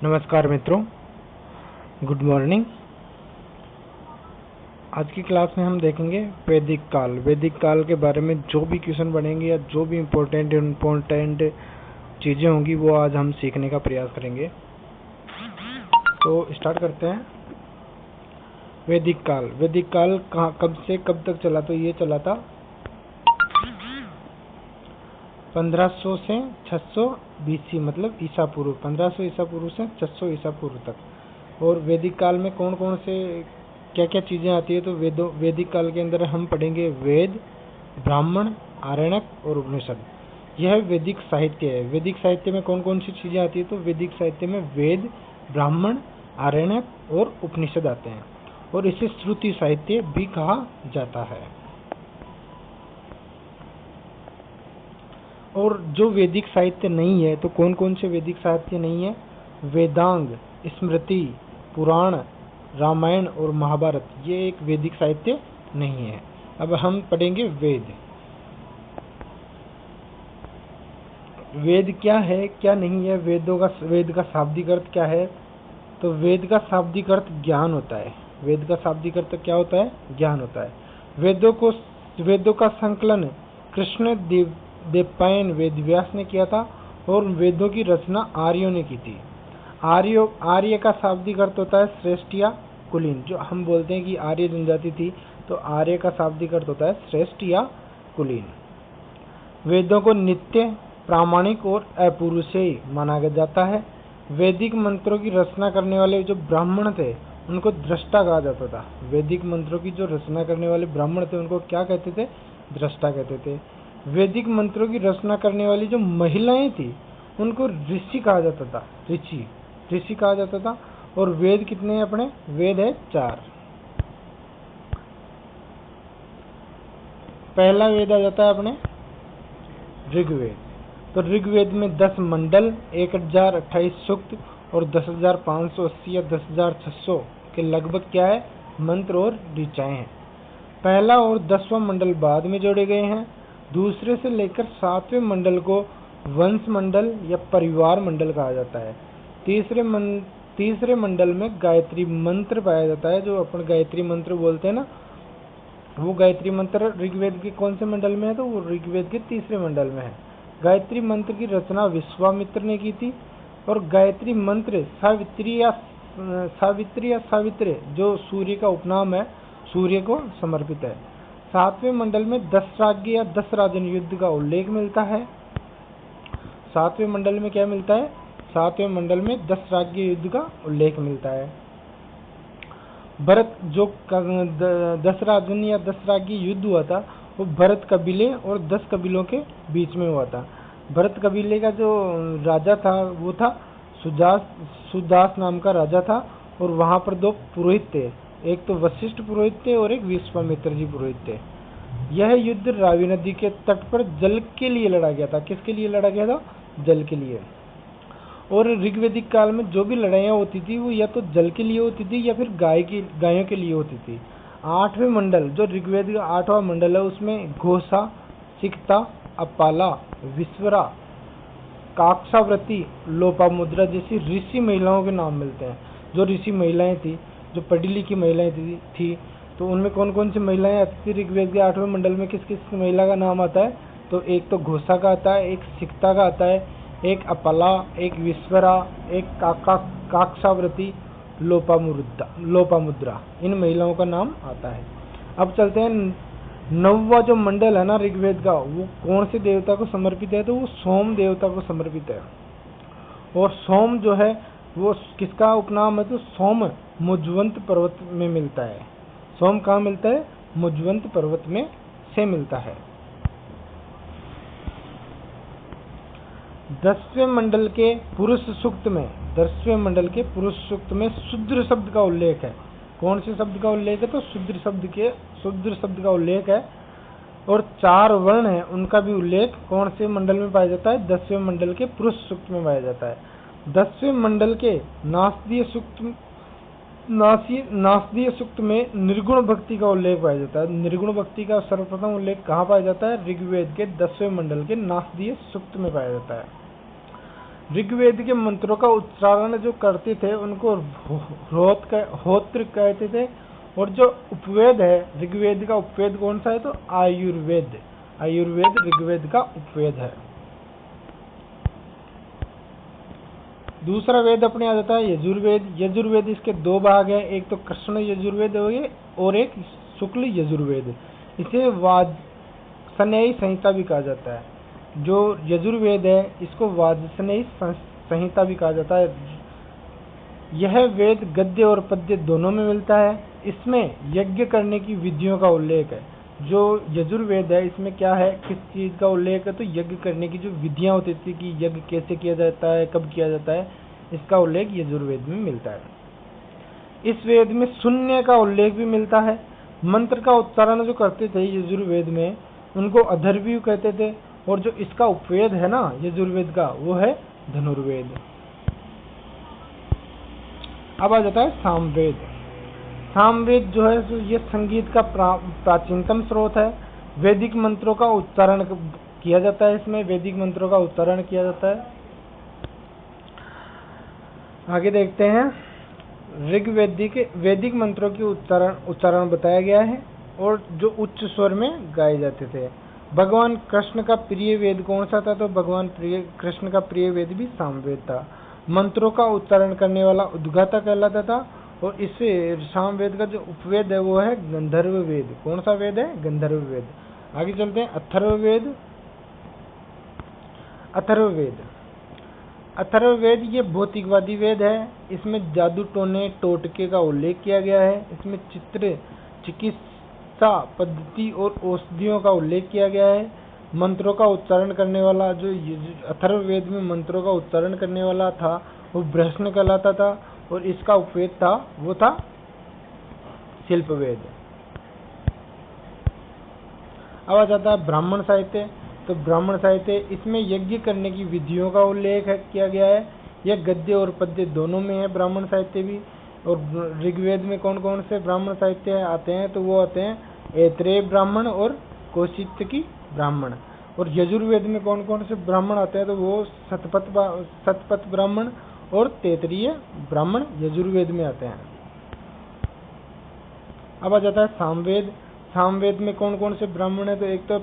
नमस्कार मित्रों, good morning. आज की क्लास में हम देखेंगे वैदिक काल। वैदिक काल के बारे में जो भी क्वेश्चन बनेंगे या जो भी इम्पोर्टेंट चीज़ें होंगी वो आज हम सीखने का प्रयास करेंगे। तो स्टार्ट करते हैं। वैदिक काल कब से कब तक चला? तो ये चला था 1500 से 600 BC, मतलब ईसा पूर्व। 1500 ईसा पूर्व से 600 ईसा पूर्व तक। और वैदिक काल में कौन कौन से क्या क्या चीज़ें आती है? तो वैदिक काल के अंदर हम पढ़ेंगे वेद, ब्राह्मण, आरण्यक और उपनिषद। यह वैदिक साहित्य है। वैदिक साहित्य में कौन कौन सी चीज़ें आती है? तो वैदिक साहित्य में वेद, ब्राह्मण, आरण्यक और उपनिषद आते हैं, और इसे श्रुति साहित्य भी कहा जाता है। और जो वैदिक साहित्य नहीं है, तो कौन कौन से वैदिक साहित्य नहीं है? वेदांग, स्मृति, पुराण, रामायण और महाभारत, ये एक वैदिक साहित्य नहीं है। अब हम पढ़ेंगे वेद। वेद क्या है, क्या नहीं है? वेद का शाब्दिक अर्थ क्या है? तो वेद का शाब्दिक अर्थ ज्ञान होता है। वेद का शाब्दिक अर्थ क्या होता है? ज्ञान होता है। वेदों का संकलन कृष्ण देवपायन वेदव्यास ने किया था, और वेदों की रचना आर्यों ने की थी। आर्य का शाब्दिक अर्थ होता है श्रेष्ठ या कुलीन। जो हम बोलते हैं कि आर्य जनजाति थी, तो आर्य का शाब्दिक अर्थ होता है श्रेष्ठ या कुलीन। वेदों को नित्य, प्रामाणिक और अपौरुषेय माना जाता है। वैदिक मंत्रों की रचना करने वाले जो ब्राह्मण थे उनको दृष्टा कहा जाता था। वैदिक मंत्रों की जो रचना करने वाले ब्राह्मण थे उनको क्या कहते थे? दृष्टा कहते थे। वैदिक मंत्रों की रचना करने वाली जो महिलाएं थी उनको ऋषि कहा जाता था। ऋषि कहा जाता था। और वेद कितने हैं अपने? वेद है 4। पहला वेद आ जाता है अपने ऋग्वेद। तो ऋग्वेद में 10 मंडल, 1028 सूक्त और 10,580 या 10,600 के लगभग क्या है? मंत्र और ऋचाएं हैं। पहला और 10वां मंडल बाद में जोड़े गए हैं। दूसरे से लेकर 7वें मंडल को वंश मंडल या परिवार मंडल कहा जाता है। तीसरे मंडल में गायत्री मंत्र पाया जाता है। जो अपन गायत्री मंत्र बोलते हैं ना, वो गायत्री मंत्र ऋग्वेद के कौन से मंडल में है? तो वो ऋग्वेद के 3रे मंडल में है। गायत्री मंत्र की रचना विश्वामित्र ने की थी, और गायत्री मंत्र सावित्री या सावित्रे जो सूर्य का उपनाम है, सूर्य को समर्पित है। 7वें मंडल में 10 राज्य या 10 राजन युद्ध का उल्लेख मिलता है। 7वें मंडल में क्या मिलता है? 7वें मंडल में 10 राज्य युद्ध का उल्लेख मिलता है। भरत जो 10 राजन या 10 राज्य युद्ध हुआ था, वो भरत कबीले और 10 कबीलों के बीच में हुआ था। भरत कबीले का जो राजा था वो था सुदास नाम का राजा था, और वहां पर 2 पुरोहित थे। एक तो वशिष्ठ पुरोहित थे और एक विश्वामित्र जी पुरोहित थे। यह युद्ध रावी नदी के तट पर जल के लिए लड़ा गया था। किसके लिए लड़ा गया था? जल के लिए। और ऋग्वैदिक काल में जो भी लड़ाइयाँ होती थी वो या तो जल के लिए होती थी या फिर गायों के लिए होती थी। 8वें मंडल जो ऋग्वेद का 8वां मंडल है, उसमें घोषा, सिकता, अपाला, विश्वरा, काक्षावृत्ति, लोपामुद्रा जैसी ऋषि महिलाओं के नाम मिलते हैं। जो ऋषि महिलाएं थी, जो पढ़ी लिखी महिलाएं थी, तो उनमें कौन कौन सी महिलाएं आती थी? ऋग्वेद के 8वें मंडल में किस किस महिला का नाम आता है? तो एक तो घोषा का आता है, एक सिकता का आता है, एक अपला, एक विश्वरा, एक काक्षावृत्ति, लोपामुद्रा। इन महिलाओं का नाम आता है। अब चलते हैं 9वां जो मंडल है ना ऋग्वेद का, वो कौन से देवता को समर्पित है? तो वो सोम देवता को समर्पित है। और सोम जो है वो किसका उपनाम है? तो सोम मुजवंत पर्वत में मिलता है। सोम कहाँ मिलता है? मुजवंत पर्वत में से मिलता है। 10वें मंडल के पुरुष सूक्त में शूद्र शब्द का उल्लेख है। कौन से शब्द का उल्लेख है? तो शूद्र शब्द का उल्लेख है। और 4 वर्ण है, उनका भी उल्लेख कौन से मंडल में पाया जाता है? 10वें मंडल के पुरुष सूक्त में पाया जाता है। 10वें मंडल के नासदीय सूक्त में निर्गुण भक्ति का उल्लेख पाया जाता है। निर्गुण भक्ति का सर्वप्रथम उल्लेख कहाँ पाया जाता है? ऋग्वेद के 10वें मंडल के नासदीय सूक्त में पाया जाता है। ऋग्वेद के मंत्रों का उच्चारण जो करते थे उनको होत्र कहते थे, और जो उपवेद है ऋग्वेद का उपवेद कौन सा है, तो आयुर्वेद। आयुर्वेद ऋग्वेद का उपवेद है। दूसरा वेद अपने आ जाता है यजुर्वेद। यजुर्वेद इसके दो भाग है, एक तो कृष्ण यजुर्वेद हो गए और एक शुक्ल यजुर्वेद। इसे वाजस्नेयी संहिता भी कहा जाता है। जो यजुर्वेद है इसको वाजस्नेयी संहिता भी कहा जाता है। यह वेद गद्य और पद्य दोनों में मिलता है। इसमें यज्ञ करने की विधियों का उल्लेख है। जो यजुर्वेद है इसमें क्या है, किस चीज का उल्लेख है, तो यज्ञ करने की जो विधियां होती थी कि यज्ञ कैसे किया जाता है, कब किया जाता है, इसका उल्लेख यजुर्वेद में मिलता है। इस वेद में शून्य का उल्लेख भी मिलता है। मंत्र का उच्चारण जो करते थे यजुर्वेद में उनको अथर्वणीय कहते थे, और जो इसका उपवेद है ना यजुर्वेद का, वो है धनुर्वेद। अब आ जाता है सामवेद। सामवेद जो है तो ये संगीत का प्राचीनतम स्रोत है। वैदिक मंत्रों का उच्चारण किया जाता है, इसमें वैदिक मंत्रों का उच्चारण किया जाता है। आगे देखते हैं, वैदिक मंत्रों की उच्चारण बताया गया है और जो उच्च स्वर में गाए जाते थे। भगवान कृष्ण का प्रिय वेद कौन सा था, तो भगवान कृष्ण का प्रिय वेद भी सामवेद था। मंत्रों का उच्चारण करने वाला उद्गाता कहलाता था, और इससे सामवेद का जो उपवेद है वो है गंधर्व वेद। कौन सा वेद है, गंधर्व वेद। आगे चलते हैं, अथर्ववेद। अथर्ववेद अथर्ववेद ये भौतिकवादी वेद है। इसमें जादू टोने टोटके का उल्लेख किया गया है। इसमें चिकित्सा पद्धति और औषधियों का उल्लेख किया गया है। मंत्रों का उच्चारण करने वाला जो अथर्ववेद में मंत्रों का उच्चारण करने वाला था वो बृहस्पति कहलाता था, और इसका उपवेद था वो था शिल्पवेद। अब आ जाता है ब्राह्मण साहित्य। तो ब्राह्मण साहित्य इसमें यज्ञ करने की विधियों का उल्लेख किया गया है। यह गद्य और पद्य दोनों में है ब्राह्मण साहित्य भी। और ऋग्वेद में कौन कौन से ब्राह्मण साहित्य आते हैं, तो वो आते हैं ऐत्रेय ब्राह्मण और कौशिकी ब्राह्मण। और यजुर्वेद में कौन कौन से ब्राह्मण आते हैं, तो वो शतपथ ब्राह्मण और तैत्तिरीय ब्राह्मण यजुर्वेद में आते हैं। अब आ जाता है सामवेद। सामवेद में कौन कौन से ब्राह्मण है, तो एक तो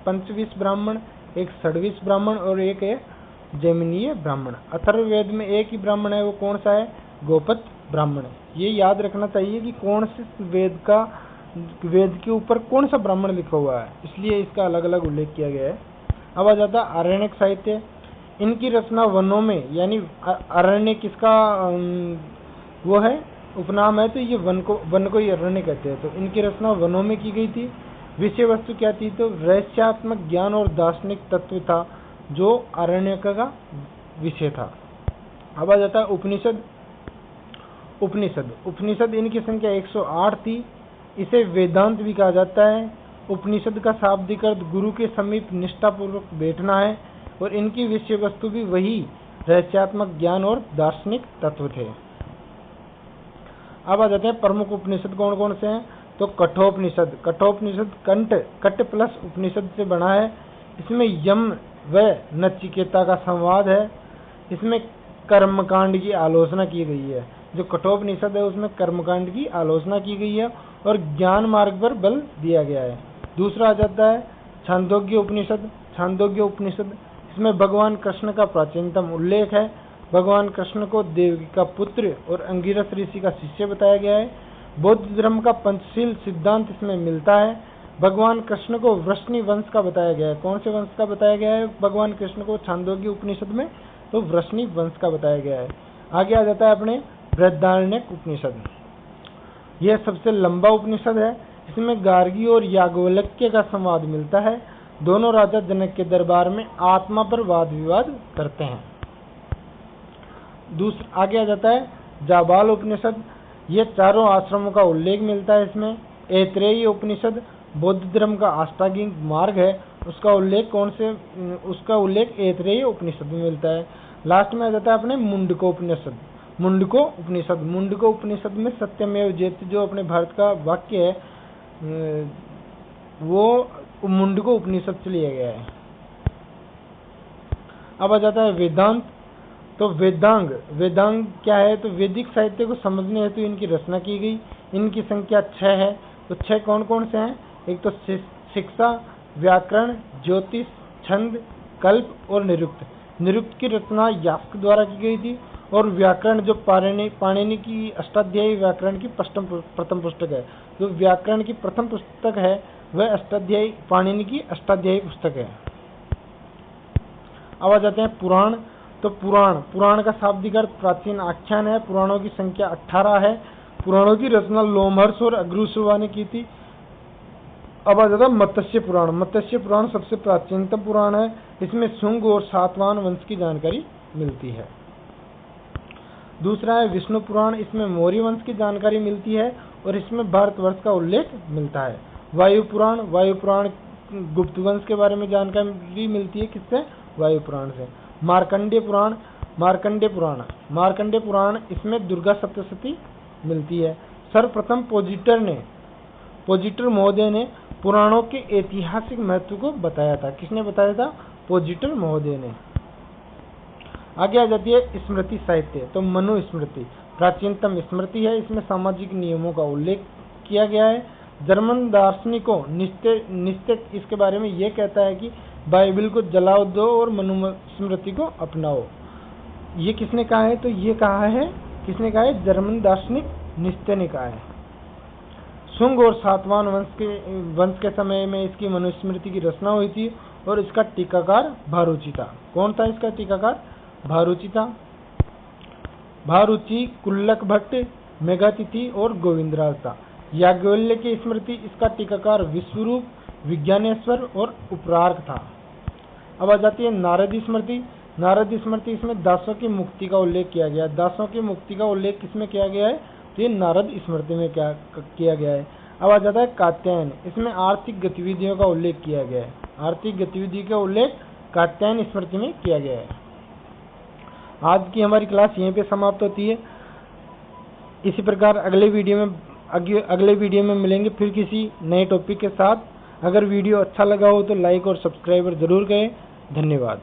पंचविश ब्राह्मण, एक षड्विश ब्राह्मण और एक है जैमिनीय ब्राह्मण। अथर्ववेद में एक ही ब्राह्मण है, वो कौन सा है, गोपत ब्राह्मण। ये याद रखना चाहिए कि कौन से वेद के ऊपर कौन सा ब्राह्मण लिखा हुआ है, इसलिए इसका अलग अलग उल्लेख किया गया है। अब आ जाता है आरण्यक साहित्य। इनकी रचना वनों में, यानी अरण्य किसका वो है उपनाम है, तो ये वन को ही अरण्य कहते हैं। तो इनकी रचना वनों में की गई थी। विषय वस्तु क्या थी, तो रहस्यात्मक ज्ञान और दार्शनिक तत्व था जो आरण्यक का विषय था। अब आ जाता है उपनिषद। उपनिषद इनकी संख्या 108 थी। इसे वेदांत भी कहा जाता है। उपनिषद का शाब्दिक अर्थ गुरु के समीप निष्ठापूर्वक बैठना है, और इनकी विषय वस्तु भी वही रहस्यात्मक ज्ञान और दार्शनिक तत्व थे। अब आ जाते हैं प्रमुख उपनिषद कौन कौन से हैं, तो कठोपनिषद। कठोपनिषद कट प्लस उपनिषद से बना है। इसमें यम व नचिकेता का संवाद है। इसमें कर्मकांड की आलोचना की गई है। जो कठोपनिषद है उसमें कर्मकांड की आलोचना की गई है और ज्ञान मार्ग पर बल दिया गया है। दूसरा आ जाता है छांदोग्य उपनिषद। छांदोग्य उपनिषद इसमें भगवान कृष्ण का प्राचीनतम उल्लेख है। भगवान कृष्ण को देवकी का पुत्र और अंगिरस ऋषि का शिष्य बताया गया है। बौद्ध धर्म का पंचशील सिद्धांत इसमें मिलता है। भगवान कृष्ण को वृष्णि वंश का बताया गया है। कौन से वंश का बताया गया है भगवान कृष्ण को छांदोग्य उपनिषद में, तो वृष्णि वंश का बताया गया है। आगे आ जाता है अपने बृहदारण्यक उपनिषद। यह सबसे लंबा उपनिषद है। इसमें गार्गी और याज्ञवल्क्य का संवाद मिलता है। दोनों राजा जनक के दरबार में आत्मा पर वाद विवाद करते हैं। आगे आ जाता है जाबाल उपनिषद। ये चारों आश्रमों का उल्लेख मिलता है इसमें। ऐत्रेयी उपनिषद बौद्ध धर्म का अष्टांगिक मार्ग है, उसका उल्लेख ऐत्रेयी उपनिषद में मिलता है। लास्ट में आ जाता है अपने मुंडको उपनिषद। मुंडको उपनिषद में सत्यमेव जयते जो अपने भारत का वाक्य है वो मुंडको उपनिषद से लिया गया है। अब आ जाता है वेदांत। तो वेदांग, वेदांग क्या है? तो वैदिक साहित्य को समझने हेतु इनकी रचना की गई। इनकी संख्या 6 है। तो 6 कौन कौन से हैं? एक तो शिक्षा, व्याकरण, ज्योतिष, छंद, कल्प और निरुक्त। निरुक्त की रचना यास्क द्वारा की गई थी। और व्याकरण जो पाणिनि की अष्टाध्यायी व्याकरण की प्रथम पुस्तक है। जो व्याकरण की प्रथम पुस्तक है वह अष्टाध्यायी पाणिनि की अष्टाध्यायी पुस्तक है। अब आ जाते हैं पुराण। तो पुराण का शाब्दिक अर्थ प्राचीन आख्यान है। पुराणों की संख्या 18 है। पुराणों की रचना लोमहर्ष और अग्निहोत्री ने की थी। अब आ जाता है मत्स्य पुराण। मत्स्य पुराण सबसे प्राचीनतम पुराण है। इसमें शुंग और सातवाहन वंश की जानकारी मिलती है। दूसरा है विष्णु पुराण। इसमें मौर्य वंश की जानकारी मिलती है और इसमें भारतवर्ष का उल्लेख मिलता है। वायु पुराण गुप्त वंश के बारे में जानकारी मिलती है। किससे? वायु पुराण से। मार्कंडेय पुराण इसमें दुर्गा सप्तशती मिलती है। सर्वप्रथम पोजिटर महोदय ने पुराणों के ऐतिहासिक महत्व को बताया था। किसने बताया था? पोजिटर महोदय ने। आगे आ जाती है स्मृति साहित्य। तो मनुस्मृति प्राचीनतम स्मृति है। इसमें सामाजिक नियमों का उल्लेख किया गया है। जर्मन दार्शनिकों निश्चय इसके बारे में यह कहता है कि बाइबल को जलाओ दो और मनुस्मृति को अपनाओ। ये किसने कहा है? तो ये कहा है, किसने कहा है? जर्मन दार्शनिक निश्चय ने कहा है। शुंग और सातवाहन वंश के समय में इसकी मनुस्मृति की रचना हुई थी और इसका टीकाकार भारुचि था। कौन था इसका टीकाकार? भारुचि था। भारुचि, कुल्लक भट्ट, मेघातिथि और गोविंदराज था। याज्ञवल्क्य की स्मृति इसका टीकाकार विश्वरूप, विज्ञानेश्वर और उपरार्क था। अब आ जाती है नारद स्मृति। इसमें दासों की मुक्ति का उल्लेख किया गया है। दासों की मुक्ति का उल्लेख किसमें किया गया है? तो ये नारद स्मृति में क्या किया गया है। अब आ जाता है कात्यायन। इसमें आर्थिक गतिविधियों का उल्लेख किया गया है। आर्थिक गतिविधि का उल्लेख कात्यायन स्मृति में किया गया है। आज की हमारी क्लास यहीं पे समाप्त होती है। इसी प्रकार अगले वीडियो में मिलेंगे फिर किसी नए टॉपिक के साथ। अगर वीडियो अच्छा लगा हो तो लाइक और सब्सक्राइब जरूर करें। धन्यवाद।